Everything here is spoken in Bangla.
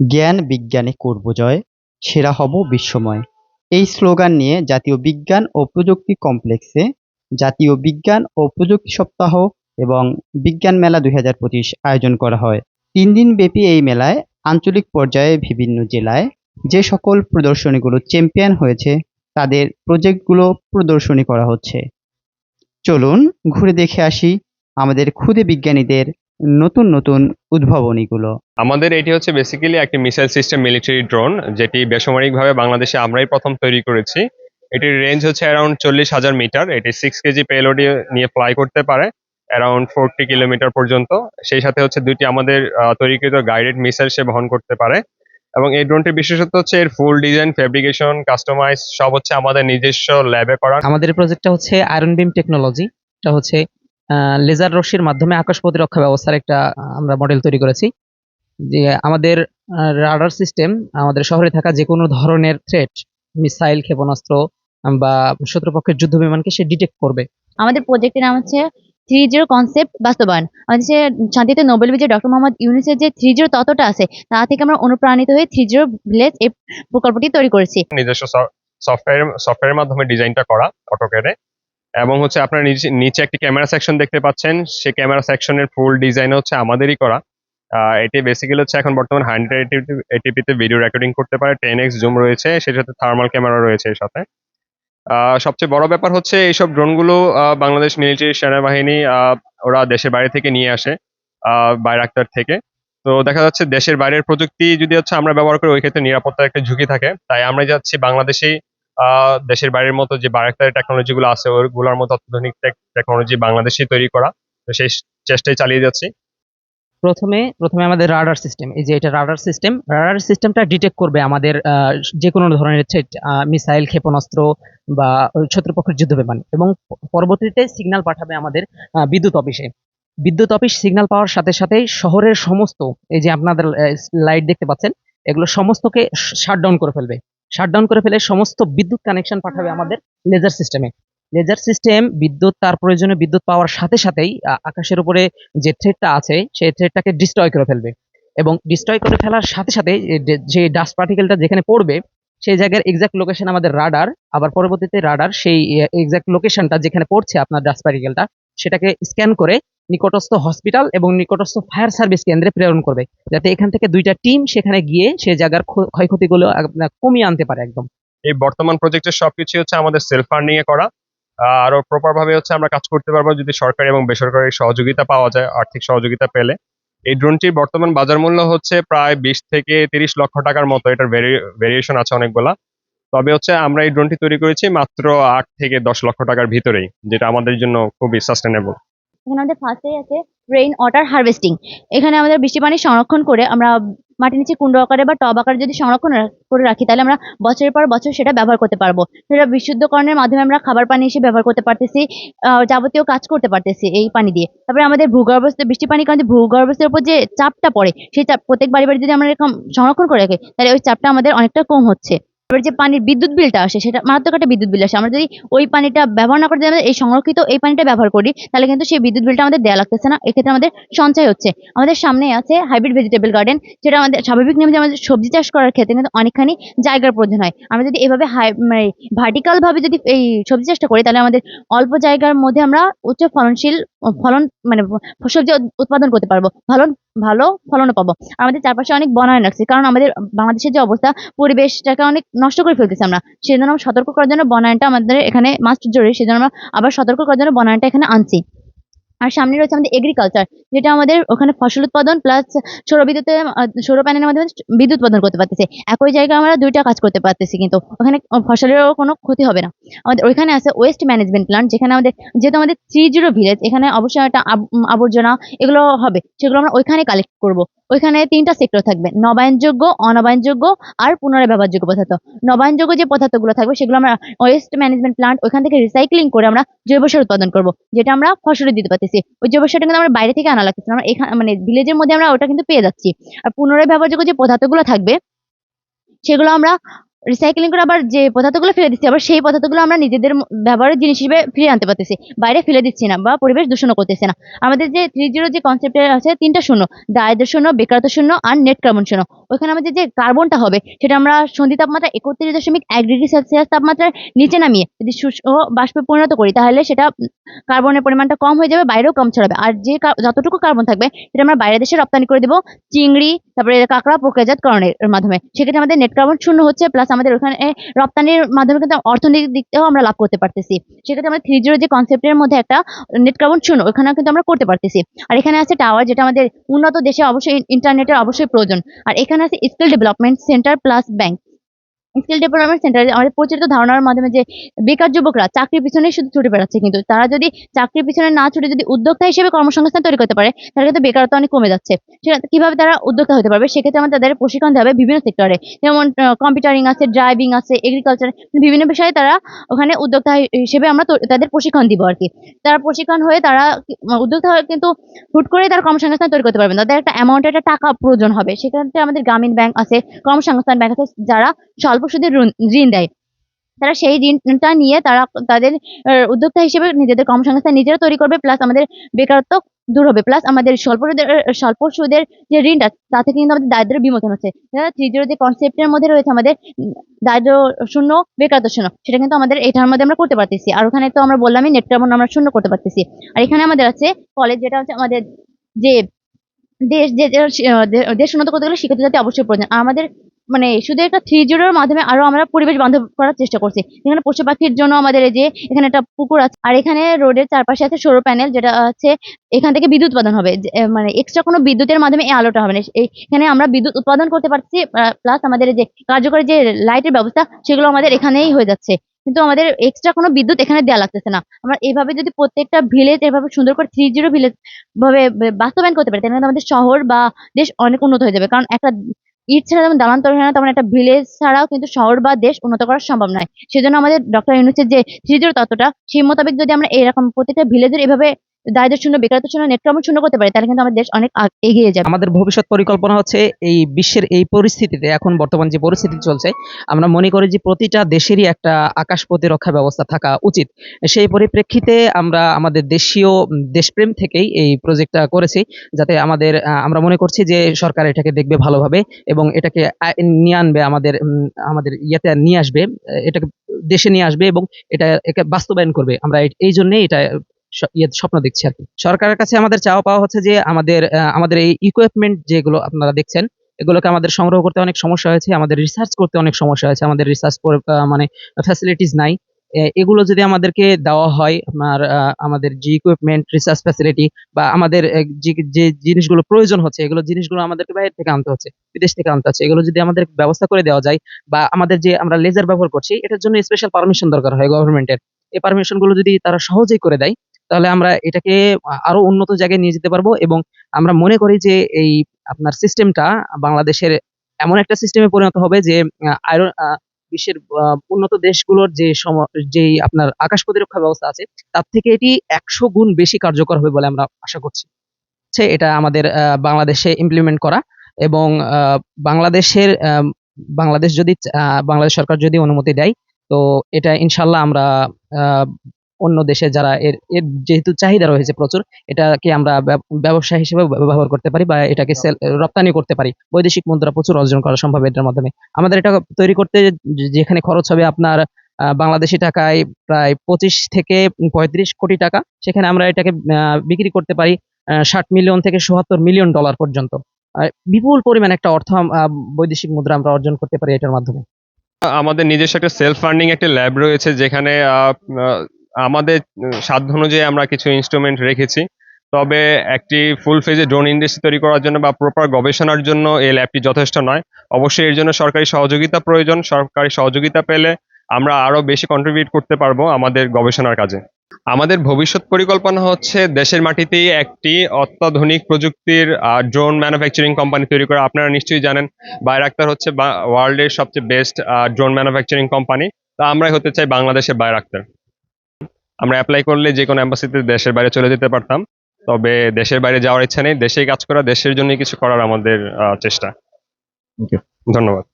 জ্ঞান বিজ্ঞানে করব জয়, সেরা হব বিশ্বময়। এই স্লোগান নিয়ে জাতীয় বিজ্ঞান ও প্রযুক্তি কমপ্লেক্সে জাতীয় বিজ্ঞান ও প্রযুক্তি সপ্তাহ এবং বিজ্ঞান মেলা 2025 আয়োজন করা হয়। 3 দিন ব্যাপী এই মেলায় আঞ্চলিক পর্যায়ে বিভিন্ন জেলায় যে সকল প্রদর্শনীগুলো চ্যাম্পিয়ন হয়েছে তাদের প্রজেক্টগুলো প্রদর্শনী করা হচ্ছে। চলুন ঘুরে দেখে আসি আমাদের ক্ষুদে বিজ্ঞানীদের নতুন নতুন উদ্ভাবনীগুলো। আমাদের এটি হচ্ছে বেসিক্যালি একটি মিসাইল সিস্টেম মিলিটারি ড্রোন, যেটি বেসামরিকভাবে বাংলাদেশে আমরাই প্রথম তৈরি করেছি। এটির রেঞ্জ হচ্ছে অ্যারাউন্ড 40,000 মিটার। এটি 6 কেজি পেলোড নিয়ে ফ্লাই করতে পারে অ্যারাউন্ড 40 কিলোমিটার পর্যন্ত। সেই সাথে হচ্ছে দুইটি আমাদের তৈরিকৃত গাইডেড মিসাইল সে বহন করতে পারে। এবং এই ড্রোনটির বিশেষত্ব হচ্ছে এর ফুল ডিজাইন, ফেব্রিকেশন, কাস্টমাইজ সব হচ্ছে আমাদের নিজস্ব ল্যাবে করা। আমাদের প্রজেক্টটা হচ্ছে আয়রন বিম টেকনোলজি। এটা হচ্ছে লেজার রশ্মির মাধ্যমে আকাশ প্রতিরক্ষা ব্যবস্থার একটা আমরা মডেল তৈরি করেছি। যে আমাদের রাডার সিস্টেম আমাদের শহরে থাকা যে কোনো ধরনের থ্রেট, মিসাইল, ক্ষেপণাস্ত্র বা শত্রুপক্ষের যুদ্ধ বিমানকে সে ডিটেক্ট করবে। আমাদের প্রজেক্টের নাম হচ্ছে 3-0 কনসেপ্ট বাস্তবায়ন। আমাদের যে শান্তিতে নোবেল বিজয়ী ডক্টর মোহাম্মদ ইউনূসের যে 3-0 তত্ত্বটা আছে তা থেকে আমরা অনুপ্রাণিত হয়ে 3-0 ভিলেজ এই প্রকল্পটি তৈরি করেছি। নিজস্ব সফটওয়্যারের মাধ্যমে ডিজাইনটা করা অটোক্যাডে। এবং হচ্ছে আপনার নিচে একটি ক্যামেরা সেকশন দেখতে পাচ্ছেন, সেই ক্যামেরা সেকশনের ফুল ডিজাইন হচ্ছে আমাদেরই করা। এটি বেসিক্যালি হচ্ছে এখন বর্তমান 180p তে ভিডিও রেকর্ডিং করতে পারে, 10x জুম রয়েছে, সেই সাথে থার্মাল ক্যামেরা রয়েছে এর সাথে। সবচেয়ে বড় ব্যাপার হচ্ছে এইসব ড্রোনগুলো বাংলাদেশ মিলিটারি সেনাবাহিনী ওরা দেশের বাইরে থেকে নিয়ে আসে, বাইরাক্তার থেকে। তো দেখা যাচ্ছে দেশের বাইরের প্রযুক্তি যদি হচ্ছে আমরা ব্যবহার করি, ওই ক্ষেত্রে নিরাপত্তার একটা ঝুঁকি থাকে। তাই আমরা যাচ্ছি বাংলাদেশেই দেশের বাইরের মতো যে বাইরাক্তারের টেকনোলজি গুলো আছে ওইগুলোর মতো অত্যাধুনিক টেকনোলজি বাংলাদেশেই তৈরি করা। তো সেই চেষ্টাই চালিয়ে যাচ্ছি। প্রথমে আমাদের রাডার সিস্টেম, এই যে এটা রাডার সিস্টেমটা ডিটেক্ট করবে আমাদের যে কোনো ধরনের থ্রেট, মিসাইল, ক্ষেপণাস্ত্র বা শত্রুপক্ষের যুদ্ধ বিমান, এবং পরবর্তীতে সিগন্যাল পাঠাবে আমাদের বিদ্যুৎ অফিসে। বিদ্যুৎ অফিস সিগন্যাল পাওয়ার সাথে সাথেই শহরের সমস্ত, এই যে আপনাদের লাইট দেখতে পাচ্ছেন, এগুলো সমস্তকে শাটডাউন করে ফেলবে। শাটডাউন করে ফেলে সমস্ত বিদ্যুৎ কানেকশন পাঠাবে আমাদের লেজার সিস্টেমে। লেজার সিস্টেম বিদ্যুৎ, তার প্রয়োজনে বিদ্যুৎ পাওয়ার সাথে সাথেই আকাশের উপরে যে থ্রেটটা আছে সেই থ্রেটটাকে ডিস্ট্রয় করে ফেলবে। এবং ডিস্ট্রয় করে ফেলার সাথে সাথে যে ডাস্ট পার্টিকেলটা যেখানে পড়বে সেই জায়গার এক্সাক্ট লোকেশন আমাদের রাডার, আবার পরবর্তীতে রাডার সেই এক্সাক্ট লোকেশনটা যেখানে পড়ছে আপনার ডাস্ট পার্টিকেলটা সেটাকে স্ক্যান করে নিকটস্থ হসপিটাল এবং নিকটস্থ ফায়ার সার্ভিস কেন্দ্রে প্রেরণ করবে, যাতে এখান থেকে 2টা টিম সেখানে গিয়ে সেই জায়গার ক্ষয়ক্ষতিগুলো কমিয়ে আনতে পারে একদম। এই বর্তমান প্রজেক্টের সবকিছু হচ্ছে আমাদের সেলফ ফান্ডিং এ করা। আরো প্রপার ভাবে হচ্ছে আমরা কাজ করতে পারবো যদি সরকারি এবং বেসরকারি সহযোগিতা পাওয়া যায়, আর্থিক সহযোগিতা পেলে। এই ড্রোনটির বর্তমান বাজার মূল্য হচ্ছে প্রায় 20 থেকে 30 লক্ষ টাকার মতো। এটার ভেরিয়েশন আছে অনেকগুলা। তবে হচ্ছে আমরা এই ড্রোনটি তৈরি করেছি মাত্র 8 থেকে 10 লক্ষ টাকার ভিতরেই, যেটা আমাদের জন্য খুবই সাস্টেনেবল। এখানে আমাদের ফার্স্টেই আছে রেইন ওয়াটার হারভেস্টিং। এখানে আমাদের বৃষ্টি পানি সংরক্ষণ করে আমরা মাটির নিচে কুণ্ড আকারে বা টব আকারে যদি সংরক্ষণ করে রাখি তাহলে আমরা বছরের পর বছর সেটা ব্যবহার করতে পারবো। সেটা বিশুদ্ধকরণের মাধ্যমে আমরা খাবার পানি হিসেবে ব্যবহার করতে পারতেছি, যাবতীয় কাজ করতে পারতেছি এই পানি দিয়ে। তারপরে আমাদের ভূগর্ভস্থ বৃষ্টি পানির কারণে ভূগর্ভস্থের উপর যে চাপটা পড়ে সেই চাপ প্রত্যেক বাড়ি বাড়ি যদি আমরা এরকম সংরক্ষণ করে রাখি তাহলে ওই চাপটা আমাদের অনেকটা কম হচ্ছে। এবার যে পানির বিদ্যুৎ বিলটা আসে সেটা মারাত্মক একটা বিদ্যুৎ বিল আসে। আমরা যদি ওই পানিটা ব্যবহার না করে যদি আমরা এই সংরক্ষিত এই পানিটা ব্যবহার করি তাহলে কিন্তু সেই বিদ্যুৎ বিলটা আমাদের দেয়া লাগতেছে না, এক্ষেত্রে আমাদের সঞ্চয় হচ্ছে। আমাদের সামনে আছে হাইব্রিড ভেজিটেবল গার্ডেন, যেটা আমাদের স্বাভাবিক নিয়মে যে আমাদের সবজি চাষ করার ক্ষেত্রে কিন্তু অনেকখানি জায়গার প্রয়োজন হয়। আমরা যদি এভাবে মানে ভার্টিক্যাল ভাবে যদি এই সবজি চাষটা করি তাহলে আমাদের অল্প জায়গার মধ্যে আমরা উচ্চ ফলনশীল ফলন মানে সবজি উৎপাদন করতে পারবো, ভালো ভালো ফলনও পাবো। আমাদের চারপাশে অনেক বনায়ন রাখছি, কারণ আমাদের বাংলাদেশের যে অবস্থা পরিবেশটাকে অনেক নষ্ট করে ফেলতেছি আমরা, সেজন্য সতর্ক করার জন্য বনায়নটা আমাদের এখানে মাস্ট জরুরি। সেজন্য আমরা আবার সতর্ক করার জন্য বনায়নটা এখানে আনছি। আর সামনে রয়েছে আমাদের এগ্রিকালচার, যেটা আমাদের ওখানে ফসল উৎপাদন প্লাস সৌর বিদ্যুতে সৌর প্যানেলের মাধ্যমে বিদ্যুৎ উৎপাদন করতে পারতেছে। একই জায়গায় আমরা 2টা কাজ করতে পারতেছি, কিন্তু ওখানে ফসলেরও কোনো ক্ষতি হবে না। আমাদের ওইখানে আছে ওয়েস্ট ম্যানেজমেন্ট প্ল্যান্ট, যেখানে আমাদের যেহেতু আমাদের 3-0 ভিলেজ, এখানে অবশ্যই একটা আবর্জনা এগুলো হবে, সেগুলো আমরা ওইখানে কালেক্ট করব। ওইখানে 3টা সেক্টর থাকবে, নবায়নযোগ্য, অনবায়নযোগ্য আর পুনরায় ব্যবহারযোগ্য পদার্থ। নবায়নযোগ্য যে পদার্থগুলো থাকবে সেগুলো আমরা ওয়েস্ট ম্যানেজমেন্ট প্ল্যান্ট ওইখান থেকে রিসাইক্লিং করে আমরা জৈব সার উৎপাদন করব, যেটা আমরা ফসলে দিতে পারতেছি। ওই জৈব সারটা কিন্তু আমরা বাইরে থেকে আনা লাগতেছে না, আমরা এখানে মানে ভিলেজের মধ্যে আমরা ওটা কিন্তু পেয়ে যাচ্ছি। আর পুনরায় ব্যবহারযোগ্য যে পদার্থগুলো থাকবে সেগুলো আমরা রিসাইক্লিং করে আবার যে পদার্থগুলো ফেলে দিচ্ছি আবার সেই পদার্থগুলো আমরা নিজেদের ব্যবহারের জিনিস হিসেবে ফিরিয়ে আনতে পারতেছি, বাইরে ফেলে দিচ্ছি না বা পরিবেশ দূষণও করতেছে না। আমাদের যে 3-0 যে কনসেপ্টে আছে 3টা শূন্য, দারিদ্র শূন্য, বেকারত্ব শূন্য আর নেট কার্বন শূন্য। ওখানে আমাদের যে কার্বনটা হবে সেটা আমরা সন্ধি তাপমাত্রা 31.1 ডিগ্রি সেলসিয়াস তাপমাত্রার নিচে নামিয়ে যদি শুষ্ক বাষ্পে পরিণত করি, তাহলে সেটা কার্বনের পরিমাণটা কম হয়ে যাবে, বাইরেও কম ছড়াবে। আর যে যতটুকু কার্বন থাকবে সেটা আমরা বাইরের দেশে রপ্তানি করে দেবো চিংড়ি, তারপরে কাঁকড়া প্রক্রিয়াজাতকরণের মাধ্যমে। সেক্ষেত্রে আমাদের নেট কার্বন শূন্য হচ্ছে, প্লাস আমাদের ওখানে রপ্তানির মাধ্যমে কিন্তু অর্থনৈতিক দিক থেকেও আমরা লাভ করতে পারতেছি। সেক্ষেত্রে আমরা 3.0 যে কনসেপ্টের মধ্যে একটা নেট কার্বন শূন্য ওখানেও কিন্তু আমরা করতে পারতেছি। আর এখানে আছে টাওয়ার, যেটা আমাদের উন্নত দেশে অবশ্যই ইন্টারনেটের অবশ্যই প্রয়োজন। আর এখানে আছে skill development centre plus bank. Skill development সেন্টারে আমাদের প্রচলিত ধারণার মাধ্যমে যে বেকার যুবকরা চাকরির পিছনেই শুধু ছুটে বেড়াচ্ছে, কিন্তু তারা যদি চাকরির পিছনে না ছুটে যদি উদ্যোক্তা হিসেবে কর্মসংস্থান তৈরি করতে পারে, তাহলে কিন্তু বেকারত্ব অনেক কমে যাচ্ছে। সেটা কিভাবে তারা উদ্যোক্তা হতে পারবে, সেক্ষেত্রে আমাদের তাদের প্রশিক্ষণ দেওয়া হবে বিভিন্ন সেক্টরে, যেমন কম্পিউটারিং আছে, ড্রাইভিং আছে, এগ্রিকালচার, বিভিন্ন বিষয়ে তারা ওখানে উদ্যোক্তা হিসেবে আমরা তাদের প্রশিক্ষণ দিব আর কি। তারা প্রশিক্ষণ হয়ে তারা উদ্যোক্তা হয়ে কিন্তু হুট করে তারা কর্মসংস্থান তৈরি করতে পারবে না, তাদের একটা অ্যামাউন্টের একটা টাকা প্রয়োজন হবে। সেক্ষেত্রে আমাদের গ্রামীণ ব্যাংক আছে, কর্মসংস্থান ব্যাংক আছে, যারা স্বল্প সুদের ঋণ দেয়। তারা সেই ঋণটা নিয়ে তারা তাদের উদ্যোক্তা হিসেবে নিজেদের কর্মসংস্থান নিজেরা তৈরি করবে, প্লাস আমাদের বেকারত্ব দূর হবে, প্লাস আমাদের স্বল্প সুদের যে ঋণটা তা থেকে কিন্তু আমাদের দারিদ্র্য বিমোচন হচ্ছে। 3.0 যে কনসেপ্টের মধ্যে রয়েছে আমাদের দারিদ্র শূন্য, বেকারত্ব শূন্য, সেটা কিন্তু আমাদের এটার মধ্যে আমরা করতে পারতেছি। আর ওখানে তো আমরা বললামই নেট কার্বন আমরা শূন্য করতে পারতেছি। আর এখানে আমাদের আছে কলেজ, যেটা হচ্ছে আমাদের যে দেশ উন্নত করতে গেলে শিক্ষিত জাতি অবশ্যই প্রয়োজন। আর আমাদের মানে শুধু একটা 3.0 মাধ্যমে আরো আমরা পরিবেশ বান্ধব করার চেষ্টা করছি। এখানে পশু পাখির জন্য আমাদের এই যে এখানে একটা পুকুর আছে, আর এখানে রোডের চারপাশে আছে সৌর প্যানেল, যেটা আছে এখান থেকে বিদ্যুৎ উৎপাদন হবে। মানে এক্সট্রা কোনো বিদ্যুতের মাধ্যমে এই আলোটা হবে না, এখানে আমরা বিদ্যুৎ উৎপাদন করতে পারছি, প্লাস আমাদের এই যে কার্যকরী যে লাইটের ব্যবস্থা সেগুলো আমাদের এখানেই হয়ে যাচ্ছে। কিন্তু আমাদের এক্সট্রা কোনো বিদ্যুৎ এখানে দেওয়া লাগতেছে না। আমরা এইভাবে যদি প্রত্যেকটা ভিলেজ এভাবে সুন্দর করে 3.0 ভিলেজ ভাবে বাস্তবায়ন করতে পারি, তাহলে কিন্তু আমাদের শহর বা দেশ অনেক উন্নত হয়ে যাবে। কারণ একটা ইট ছাড়া যেমন দালান তৈরি হয় না, তেমন একটা ভিলেজ ছাড়াও কিন্তু শহর বা দেশ উন্নত করা সম্ভব নয়। সেজন্য আমাদের ডক্টর ইউনূসের যে 3.0 তত্ত্বটা, সেই মোতাবেক যদি আমরা এরকম প্রত্যেকটা ভিলেজের এভাবে দারিদ্র শূন্য, বেকারত্ব শূন্য, নেট কার্বন শূন্য করতে পারি, তাহলে কিন্তু আমাদের দেশ অনেক এগিয়ে যাবে। আমাদের ভবিষ্যৎ পরিকল্পনা হচ্ছে এই বিশ্বের এই পরিস্থিতিতে, এখন বর্তমান যে পরিস্থিতি চলছে, আমরা মনে করি যে প্রতিটা দেশেরই একটা আকাশ প্রতিরক্ষা ব্যবস্থা থাকা উচিত। সেই পরিপ্রেক্ষিতে আমরা আমাদের দেশপ্রেম থেকেই এই প্রজেক্টটা করেছি, যাতে আমরা মনে করছি যে সরকার এটাকে দেখবে ভালোভাবে এবং এটাকে নিয়ে আনবে, আমাদের ইয়েতে নিয়ে আসবে, এটাকে দেশে নিয়ে আসবে এবং একে বাস্তবায়ন করবে। আমরা এই জন্যই এটা স্বপ্ন দেখছি আর কি। সরকারের কাছে আমাদের চাওয়া পাওয়া হচ্ছে যে আমাদের এই ইকুইপমেন্ট যেগুলো আপনারা দেখছেন, এগুলোকে আমাদের সংগ্রহ করতে অনেক সমস্যা হয়েছে, আমাদের রিসার্চ করতে অনেক সমস্যা হয়েছে, আমাদের রিসার্চ মানে ফ্যাসিলিটিস নাই। এগুলো যদি আমাদেরকে দেওয়া হয়, আমাদের যে ইকুইপমেন্ট, রিসার্চ ফ্যাসিলিটি বা আমাদের যে জিনিসগুলো প্রয়োজন হচ্ছে, জিনিসগুলো আমাদেরকে বাইরে থেকে আনতে হচ্ছে, বিদেশ থেকে আনতে হচ্ছে, এগুলো যদি আমাদের ব্যবস্থা করে দেওয়া যায়, বা আমাদের যে আমরা লেজার ব্যবহার করছি এটার জন্য স্পেশাল পারমিশন দরকার হয় গভর্নমেন্টের, এই পারমিশন গুলো যদি তারা সহজেই করে দেয়, তাহলে আমরা এটাকে আরো উন্নত জায়গায় নিয়ে যেতে পারবো। এবং আমরা মনে করি যে এই আপনার সিস্টেমটা বাংলাদেশের এমন একটা সিস্টেমে পরিণত হবে যে আয়রন বিশ্বের উন্নত দেশগুলোর যেই আপনার আকাশ প্রতিরক্ষা ব্যবস্থা আছে, তার থেকে এটি 100 গুণ বেশি কার্যকর হবে বলে আমরা আশা করছি। এটা আমাদের বাংলাদেশে ইমপ্লিমেন্ট করা, এবং বাংলাদেশ সরকার যদি অনুমতি দেয়, তো এটা ইনশাল্লাহ আমরা অন্য দেশে যারা এর যেহেতু চাহিদা রয়েছে প্রচুর, এটাকে আমরা ব্যবসা হিসেবে ব্যবহার করতে পারি, বা এটাকে রপ্তানি করতে পারি, বৈদেশিক মুদ্রা প্রচুর অর্জন করা সম্ভব এটার মাধ্যমে। আমাদের এটা তৈরি করতে যেখানে খরচ হবে আপনার বাংলাদেশি টাকায় প্রায় 25 থেকে 35 কোটি টাকা, সেখানে আমরা এটাকে বিক্রি করতে পারি 60 মিলিয়ন থেকে 77 মিলিয়ন ডলার পর্যন্ত। বিপুল পরিমাণ একটা অর্থ বৈদেশিক মুদ্রা আমরা অর্জন করতে পারি এটার মাধ্যমে। আমাদের নিজস্ব একটা সেলফ ফান্ডিং একটা ল্যাব রয়েছে, যেখানে আমাদের সাধ্য অনুযায়ী আমরা কিছু ইনস্ট্রুমেন্ট রেখেছি। তবে একটি ফুল ফেজে ড্রোন ইন্ডাস্ট্রি তৈরি করার জন্য বা প্রপার গবেষণার জন্য এই ল্যাবটি যথেষ্ট নয়। অবশ্যই এর জন্য সরকারি সহযোগিতা প্রয়োজন। সরকারি সহযোগিতা পেলে আমরা আরো বেশি কন্ট্রিবিউট করতে পারবো আমাদের গবেষণার কাজে। আমাদের ভবিষ্যৎ পরিকল্পনা হচ্ছে দেশের মাটিতেই একটি অত্যাধুনিক প্রযুক্তির ড্রোন ম্যানুফ্যাকচারিং কোম্পানি তৈরি করা। আপনারা নিশ্চয়ই জানেন বাইরাক্তার হচ্ছে ওয়ার্ল্ডের সবচেয়ে বেস্ট ড্রোন ম্যানুফ্যাকচারিং কোম্পানি। তা আমরাই হতে চাই বাংলাদেশের বাইরাক্তার। আমরা অ্যাপ্লাই করলে যে কোনো এম্বাসিতে দেশের বাইরে চলে যেতে পারতাম, তবে দেশের বাইরে যাওয়ার ইচ্ছা নেই। দেশেই কাজ করা, দেশের জন্য কিছু করার আমাদের চেষ্টা। ধন্যবাদ।